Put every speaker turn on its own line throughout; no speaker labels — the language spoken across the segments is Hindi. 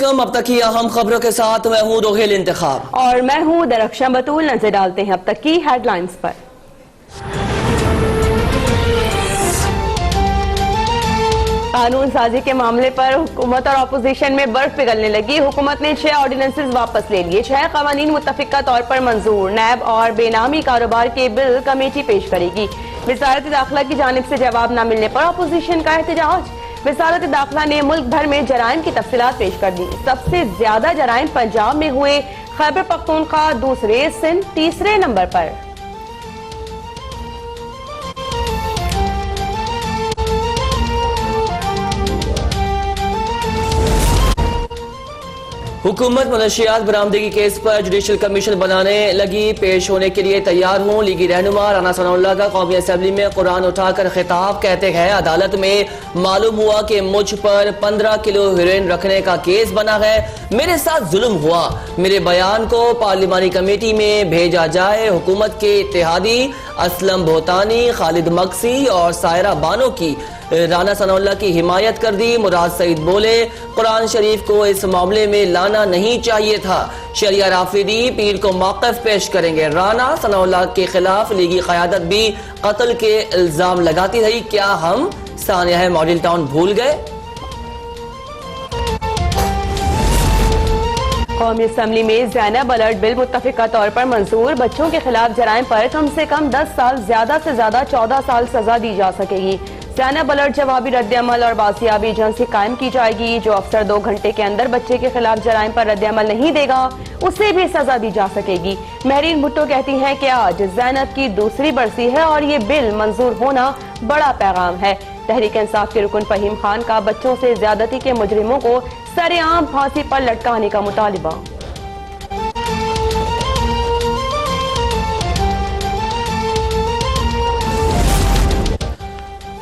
अस्सलामुअलैकुम। अब तक की अहम खबरों के साथ मैं हूँ रोहेल इंतखाब
और मैं हूँ दरख्शा बतूल। नजर डालते हैं अब तक की हेडलाइंस पर। कानून साजी के मामले पर हुकूमत और अपोजिशन में बर्फ पिघलने लगी। हुकूमत ने 6 ऑर्डिनेंसेस वापस ले लिए। 6 कवानीन मुत्तफिका तौर पर मंजूर। नैब और बेनामी कारोबार के बिल कमेटी पेश करेगी। वजारत दाखिला की जानिब से जवाब न मिलने पर अपोजिशन का एहतजाज। वजारत दाखिला ने मुल्क भर में जराइम की तफसीलात पेश कर दी। सबसे ज्यादा जराइम पंजाब में हुए। खैबर पख्तूनख्वा दूसरे, सिंध तीसरे नंबर पर।
हुकूमत मनशियात बरामदगी केस पर जुडिशल कमीशन बनाने लगी। पेश होने के लिए तैयार हूँ। लीगी रहनुमा राना सनाउल्लाह का कौमी असम्बली में कुरान उठाकर खिताब। कहते हैं अदालत में मालूम हुआ कि मुझ पर 15 किलो हेरोइन रखने का केस बना है। मेरे साथ जुल्म हुआ। मेरे बयान को पार्लिमानी कमेटी में भेजा जाए। हुकूमत के इत्तेहादी असलम भोतानी, खालिद मक्सी और सायरा बानो की राना सनाउल्लाह की हिमायत कर दी। मुराद सईद बोले कुरान शरीफ को इस मामले में लाना नहीं चाहिए था। शरिया राफिदी पीर को मौक़िफ़ पेश करेंगे। राना सनाउल्लाह के खिलाफ लीगी क़यादत भी कत्ल के इल्जाम लगाती रही। क्या हम सानिया मॉडल टाउन भूल गए?
कौमी असम्बली में ज़ैनब अलर्ट बिल मुत्तफिका तौर पर मंजूर। बच्चों के खिलाफ जराइम पर कम से कम 10 साल, ज्यादा से ज्यादा 14 साल सजा दी जा सकेगी। ज़ैनब अलर्ट जवाबी रद्द-ए-अमल और बासियाबी एजेंसी कायम की जाएगी। जो अफसर 2 घंटे के अंदर बच्चे के खिलाफ जराइम पर रद्द-ए-अमल नहीं देगा उसे भी सजा दी जा सकेगी। महरीन भुट्टो कहती हैं कि आज ज़ैनब की दूसरी बरसी है और ये बिल मंजूर होना बड़ा पैगाम है। तहरीक इंसाफ के रुकन फहीम खान का बच्चों से ज्यादती के मुजरिमों को सरेआम फांसी पर लटकाने का मुतालिबा।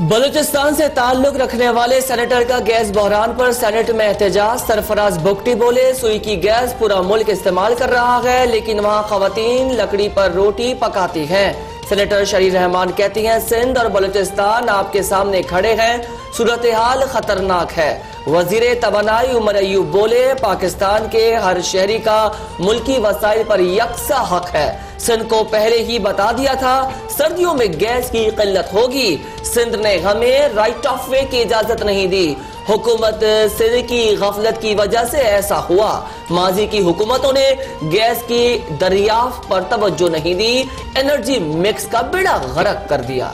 बलूचिस्तान से ताल्लुक रखने वाले सेनेटर का गैस बहरान पर सेनेट में एहतजाज। सरफराज बुगटी बोले सुई की गैस पूरा मुल्क इस्तेमाल कर रहा है, लेकिन वहाँ खवातीन लकड़ी पर रोटी पकाती हैं। सेनेटर शरीर रहमान कहती हैं सिंध और बलूचिस्तान आपके सामने खड़े हैं, सूरत हाल खतरनाक है। वजीर तवानाई उमर अयूब बोले पाकिस्तान के हर शहरी का मुल्की वसाइल पर यकसा हक है। सिंध को पहले ही बता दिया था सर्दियों में गैस की किल्लत होगी। सिंध ने हमें राइट ऑफ वे की इजाजत नहीं दी। हुकूमत सिंध की गफलत की वजह से ऐसा हुआ। माजी की हुकूमतों ने गैस की दरियाफ्त पर तवज्जो नहीं दी। एनर्जी मिक्स का बेड़ा गर्क कर दिया।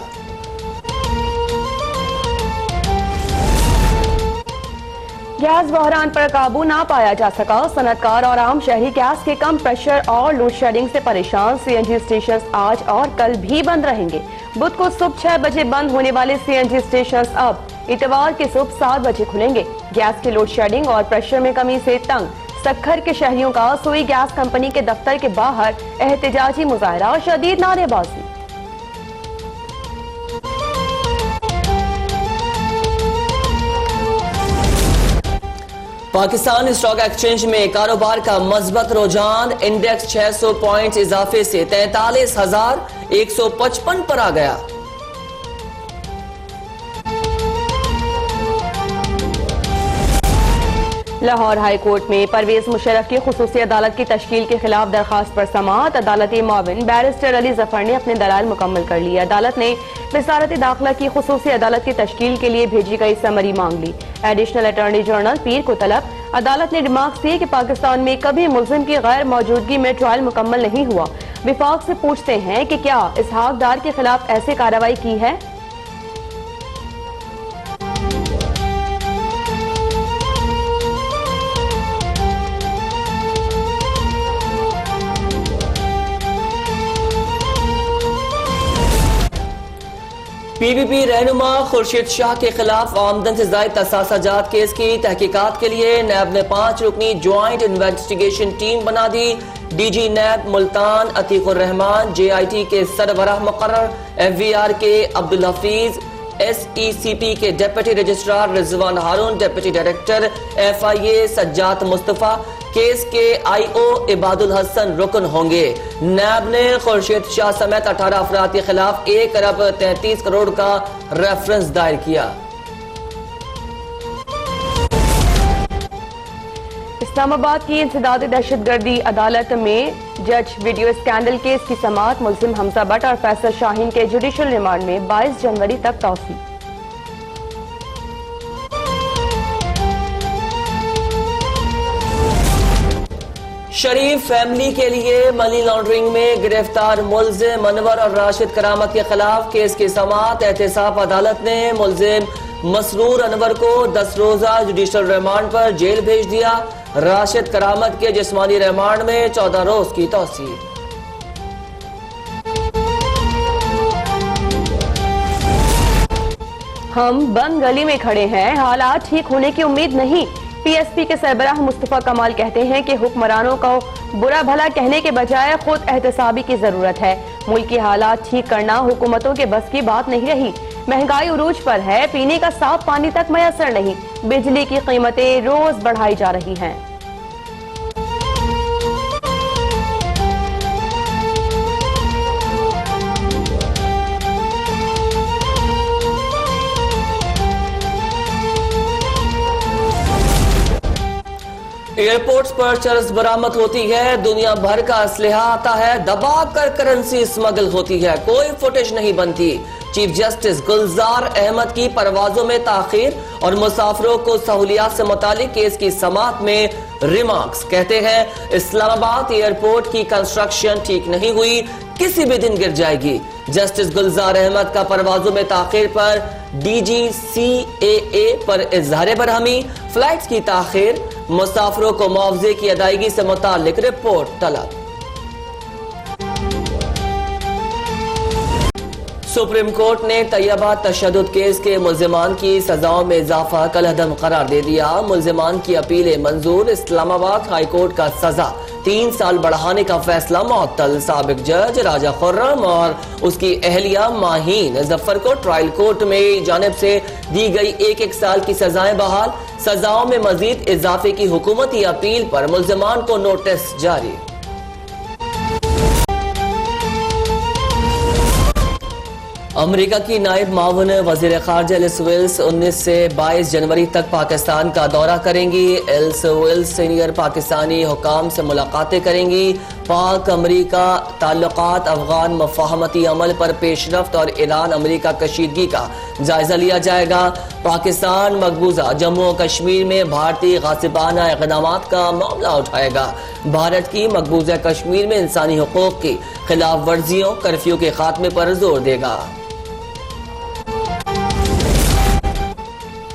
गैस बहरान पर काबू ना पाया जा सका। सनतकार और आम शहरी गैस के कम प्रेशर और लोड शेडिंग से परेशान। सीएनजी स्टेशन आज और कल भी बंद रहेंगे। बुध को सुबह 6 बजे बंद होने वाले सीएनजी स्टेशन अब इतवार के सुबह 7 बजे खुलेंगे। गैस की लोड शेडिंग और प्रेशर में कमी से तंग सक्खर के शहरियों का सुई गैस कंपनी के दफ्तर के बाहर एहतजाजी मुजाहरा और शदीद नारेबाजी।
पाकिस्तान स्टॉक एक्सचेंज में कारोबार का मजबूत रुझान। इंडेक्स 600 पॉइंट इजाफे से 43,155 पर आ गया।
लाहौर हाई कोर्ट में परवेज मुशर्रफ की खुसूसी अदालत की तश्कील के खिलाफ दरखास्त पर समाअत। अदालती मुआविन बैरिस्टर अली जफर ने अपने दलाल मुकम्मल कर लिए। अदालत ने वजारत दाखिला की खुसूसी अदालत की तश्कील के लिए भेजी गई समरी मांग ली। एडिशनल अटॉर्नी जनरल पीर को तलब। अदालत ने रिमार्क्स दिए कि पाकिस्तान में कभी मुल्जिम की गैर मौजूदगी में ट्रायल मुकम्मल नहीं हुआ। विफाक से पूछते हैं कि क्या इसहाक डार के खिलाफ ऐसी कार्रवाई की है।
पीपीपी रहनुमा खुर्शीद शाह के खिलाफ आमदन से जायद तसासाजात केस की तहकीकात के लिए नैब ने 5 रुकनी ज्वाइंट इन्वेस्टिगेशन टीम बना दी। DG NAB Multan Atiqur Rahman JIT के सरबराह मुकर्रर, FVR के अब्दुल हफीज, SECP के deputy registrar Rizwan Haroon, deputy director FIA Sajjad Mustafa, case के IO इबादुल हसन रुकन होंगे। नैब ने खुर्शीद शाह समेत 18 अफराद के खिलाफ 1 अरब 33 करोड़ का रेफरेंस दायर किया।
इस्लामाबाद की इंसदादी दहशतगर्दी अदालत में जज वीडियो स्कैंडल केस की समाअत मुल्जिम हमजा भट्ट और फैसल शाहीन के जुडिशल रिमांड में 22 जनवरी तक तौसी।
शरीफ फैमिली के लिए मनी लॉन्ड्रिंग में गिरफ्तार मुल्जिम अनवर और राशिद करामत के खिलाफ केस की समाअत। एहतसाब अदालत ने मुल्जिम मसरूर अनवर को 10 रोजा जुडिशल रिमांड पर जेल भेज दिया। राशिद करामत के जिस्मानी रिमांड में 14 रोज की तौसी।
हम बंद गली में खड़े हैं, हालात ठीक होने की उम्मीद नहीं। पीएसपी के सरबराह मुस्तफा कमाल कहते हैं कि हुक्मरानों को बुरा भला कहने के बजाय खुद एहतसाबी की जरूरत है। मुल्क की हालात ठीक करना हुकूमतों के बस की बात नहीं रही। महंगाई उरूज पर है, पीने का साफ पानी तक मैसर नहीं। बिजली की कीमतें रोज बढ़ाई जा रही हैं।
एयरपोर्ट्स पर चरस बरामद होती है, दुनिया भर का असलहा आता है, दबाकर करेंसी स्मगल होती है, कोई फुटेज नहीं बनती। चीफ जस्टिस गुलजार अहमद की परवाजों में ताखीर और मुसाफिरों को सहूलियात से मुतालिक केस की समाअत में रिमार्क्स। कहते हैं इस्लामाबाद एयरपोर्ट की कंस्ट्रक्शन ठीक नहीं हुई, किसी भी दिन गिर जाएगी। जस्टिस गुलजार अहमद का परवाजों में ताखीर पर DGCAA पर इजहार बरहमी। फ्लाइट्स की ताखीर, मुसाफिरों को मुआवजे की अदायगी से मुतालिक रिपोर्ट तलब। सुप्रीम कोर्ट ने तैयबा तशद्दुद केस के मुल्जिमान की सजाओं में इजाफा कल अदम करार दे दिया। मुल्जिमान की अपीलें मंजूर। इस्लामाबाद हाई कोर्ट का सजा 3 साल बढ़ाने का फैसला मुअत्तल। साबिक जज राजा खुर्रम और उसकी अहलिया माहीन जफर को ट्रायल कोर्ट में जानिब से दी गई 1-1 साल की सजाएं बहाल। सजाओं में मजीद इजाफे की हुकूमती अपील पर मुल्जिमान को नोटिस जारी। अमेरिका की नायब मावन वजीर खारजा एलिस वेल्स 19 से 22 जनवरी तक पाकिस्तान का दौरा करेंगी। एलिस वेल्स सीनियर पाकिस्तानी हुकाम से मुलाकातें करेंगी। पाक अमेरिका ताल्लुकात, अफगान मफाहमती अमल पर पेशरफ्त और ईरान अमेरिका कशीदगी का जायजा लिया जाएगा। पाकिस्तान मकबूजा जम्मू और कश्मीर में भारतीय गासिबाना इक़दामात का मामला उठाएगा। भारत की मकबूजा कश्मीर में इंसानी हुकूक की खिलाफ वर्जियों, कर्फ्यू के खात्मे पर जोर देगा।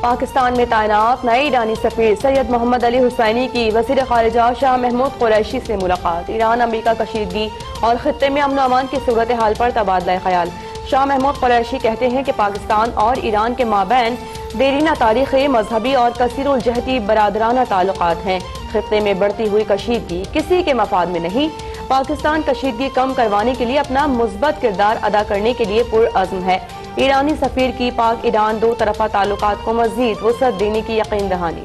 पाकिस्तान में तैनात नए ईरानी सफीर सैयद मोहम्मद अली हुसैनी की वज़ीर ख़ारिजा शाह महमूद कुरैशी से मुलाकात। ईरान अमेरिका कशीदगी और खित्ते में अमन अमान की सूरत हाल पर तबादला ख्याल। शाह महमूद कुरैशी कहते हैं कि पाकिस्तान और ईरान के माबैन देरीना तारीख़ी, मजहबी और कसीरुल जहती बरादराना ताल्लुकात हैं। खित्ते में बढ़ती हुई कशीदगी किसी के मफाद में नहीं। पाकिस्तान कशीदगी कम करवाने के लिए अपना मुस्बत किरदार अदा करने के लिए पुरअज़्म है। ईरानी सफीर की पाक ईरान दो तरफा ताल्लुकात को मजीद वसअत देने की यकीन दहानी।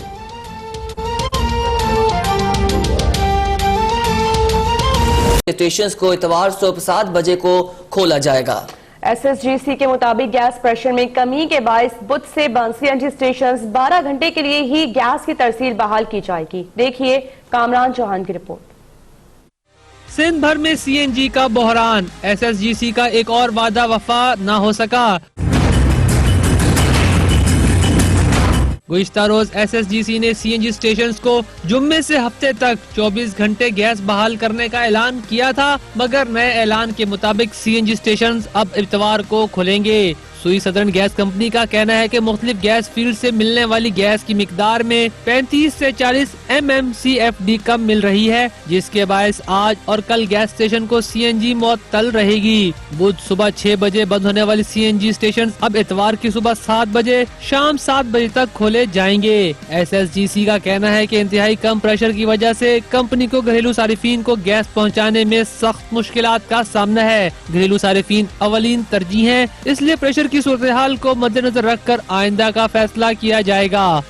स्टेशन को इतवार सुबह 7 बजे को खोला जाएगा।
SSGC के मुताबिक गैस प्रेशर में कमी के बायस बुध से बंद CNG स्टेशन 12 घंटे के लिए ही गैस की तरसील बहाल की जाएगी। देखिए कामरान चौहान की रिपोर्ट।
सिंध भर में CNG का बहरान, SSGC का एक और वादा वफा न हो सका। गुज़िश्ता रोज SSGC ने CNG स्टेशन को जुम्मे से हफ्ते तक 24 घंटे गैस बहाल करने का ऐलान किया था, मगर नए ऐलान के मुताबिक CNG स्टेशन अब इतवार को खुलेंगे। सुई सदर्न गैस कंपनी का कहना है कि मुख्तलिफ गैस फील्ड से मिलने वाली गैस की मिकदार में 35 से 40 MMCFD कम मिल रही है, जिसके बायस आज और कल गैस स्टेशन को CNG मुअत्तल रहेगी। बुध सुबह 6 बजे बंद होने वाली CNG स्टेशन अब इतवार की सुबह 7 बजे शाम 7 बजे तक खोले जाएंगे। SSGC का कहना है कि इंतहाई कम प्रेशर की वजह से कंपनी को घरेलू सारिफीन को गैस पहुँचाने में सख्त मुश्किलात का सामना है। घरेलू सारिफीन अवलीन तरजीह है, इसलिए प्रेशर की सूरत हाल को मद्देनजर रखकर आइंदा का फैसला किया जाएगा।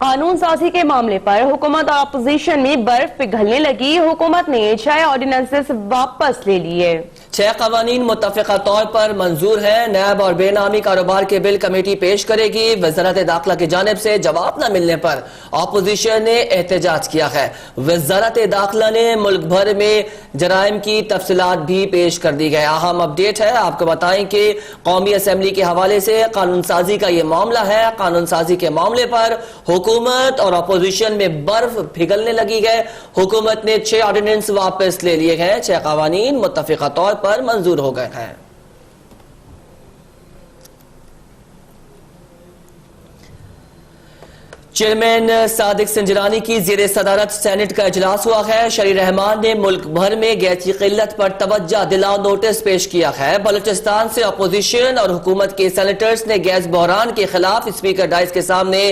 कानून साजी के मामले पर हुकूमत और अपोजिशन में बर्फ पिघलने लगी। हुकूमत ने 6 ऑर्डिनेंसेस वापस ले लिए।
6 कवानीन मुत्तफ़िक़ा तौर पर मंजूर है। नैब और बेनामी कारोबार के बिल कमेटी पेश करेगी। वज़ारत दाखिला की जानिब से जवाब न मिलने पर अपोजिशन ने एहतजाज किया है। वज़ारत दाखिला ने मुल्क भर में जराइम की तफसीलात भी पेश कर दी गई। अहम अपडेट है, आपको बताएं कि कौमी असम्बली के हवाले से कानून साजी का ये मामला है। कानून साजी के मामले पर हुकूमत और अपोजिशन में बर्फ पिघलने लगी है। हुकूमत ने 6 ऑर्डिनेंस वापस ले लिए हैं। 6 कवानीन मुत्तफ़िक़ा तौर पर मंजूर हो गए हैं। चेयरमैन सादिक संजरानी की ज़ेरे सदारत सेनेट का इजलास हुआ है। शरी रहमान ने मुल्क भर में गैस की किल्लत पर तवज्जो दिलाओ नोटिस पेश किया है। बलूचिस्तान से अपोजिशन और हुकूमत के सेनेटर्स ने गैस बहरान के खिलाफ स्पीकर डाइस के सामने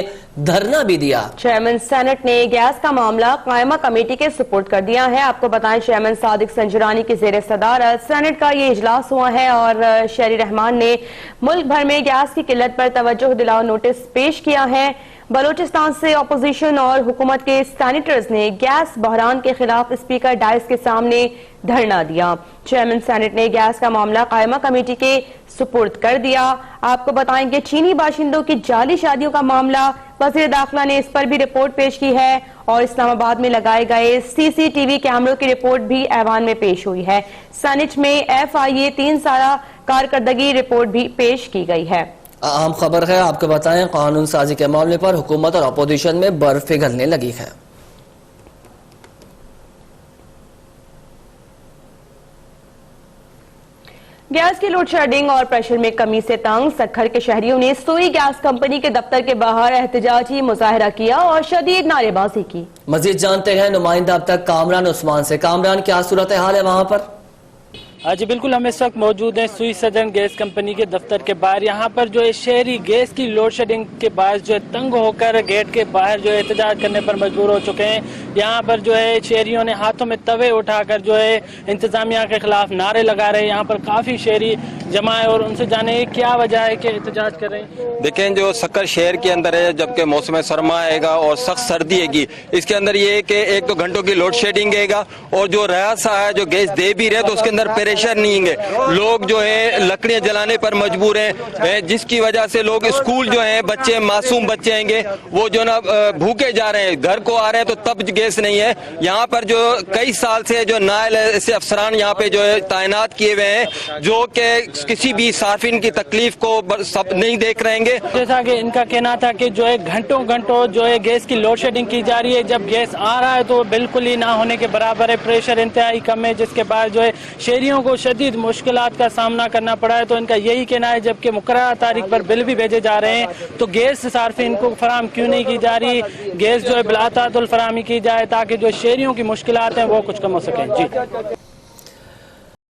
धरना भी दिया। चेयरमैन सेनेट ने गैस का मामला कायमा कमेटी के सुपुर्द कर दिया है। आपको बताएं, चेयरमैन सादिक संजरानी की ज़ेरे सदारत सेनेट का ये इजलास हुआ है और शरी रहमान ने मुल्क भर में गैस की किल्लत पर तवज्जो दिलाओ नोटिस पेश किया है। बलूचिस्तान से अपोजिशन और हुकूमत के सेनेटर्स ने गैस बहरान के खिलाफ स्पीकर डाइस के सामने धरना दिया। चेयरमैन सेनेट ने गैस का मामला कायमा कमेटी के सुपुर्द कर दिया। आपको बताएंगे, चीनी बाशिंदों की जाली शादियों का मामला वज़ीर दाखिला ने इस पर भी रिपोर्ट पेश की है और इस्लामाबाद में लगाए गए CCTV कैमरों की रिपोर्ट भी ऐवान में पेश हुई है। सेनेट में FIA 3 साला कारकर्दगी रिपोर्ट भी पेश की गई है। अहम खबर है, आपको बताएं, कानून साजी के मामले पर हुकूमत और अपोजिशन में बर्फ पिघलने लगी है। गैस की लोड शेडिंग और प्रेशर में कमी से तंग सक्खर के शहरियों ने सोई गैस कंपनी के दफ्तर के बाहर एहतजाजी मुजाहरा किया और शदीद नारेबाजी की। मजीद जानते हैं नुमाइंदा अब तक कामरान उस्मान से। कामरान, क्या सूरत हाल है वहाँ पर?
जी बिल्कुल, हम इस वक्त मौजूद हैं सुई सदर्न गैस कंपनी के दफ्तर के बाहर। यहाँ पर जो है शहरी गैस की लोड शेडिंग के बाद जो है तंग होकर गेट के बाहर जो है एहतजाज करने पर मजबूर हो चुके हैं। यहाँ पर जो है शहरियों ने हाथों में तवे उठाकर जो है इंतजामिया के खिलाफ नारे लगा रहे हैं। यहाँ पर काफी शहरी जमा है और उनसे जाने क्या वजह है कि एहतजाज कर रहे हैं।
देखें, जो सक्कर शहर के अंदर है, जबकि मौसम सरमा आएगा और सख्त सर्दी आएगी, इसके अंदर ये है कि 1-2 घंटों की लोड शेडिंग आएगा और जो रयासा है जो गैस दे भी रहे तो उसके अंदर प्रेशर नहीं है। लोग जो है लकड़ियां जलाने पर मजबूर हैं, जिसकी वजह से लोग स्कूल जो है बच्चे मासूम बच्चे आएंगे वो जो ना भूखे जा रहे हैं, घर को आ रहे हैं तो तब गैस नहीं है। यहाँ पर जो कई साल से जो नायल ऐसे अफसरान यहाँ पे जो है तैनात किए हुए हैं जो कि किसी भी सार्फिन की तकलीफ को सब नहीं देख रहे हैं।
जैसा कि इनका कहना था कि जो है घंटों घंटों जो है गैस की लोड शेडिंग की जा रही है, जब गैस आ रहा है तो बिल्कुल ही ना होने के बराबर है, प्रेशर इंतहाई कम है, जिसके बाद जो है शहरियों को शदीद मुश्किलात का सामना करना पड़ा है। तो इनका यही कहना है, जबकि मुकर्रर तारीख पर बिल भी भेजे जा रहे हैं तो गैस सार्फिन को फराम क्यों नहीं की जा रही, गैस जो है बिलातातुल फराहमी की जाए ताकि जो शहरियों की मुश्किलात हैं वो कुछ कम हो सकें। जी।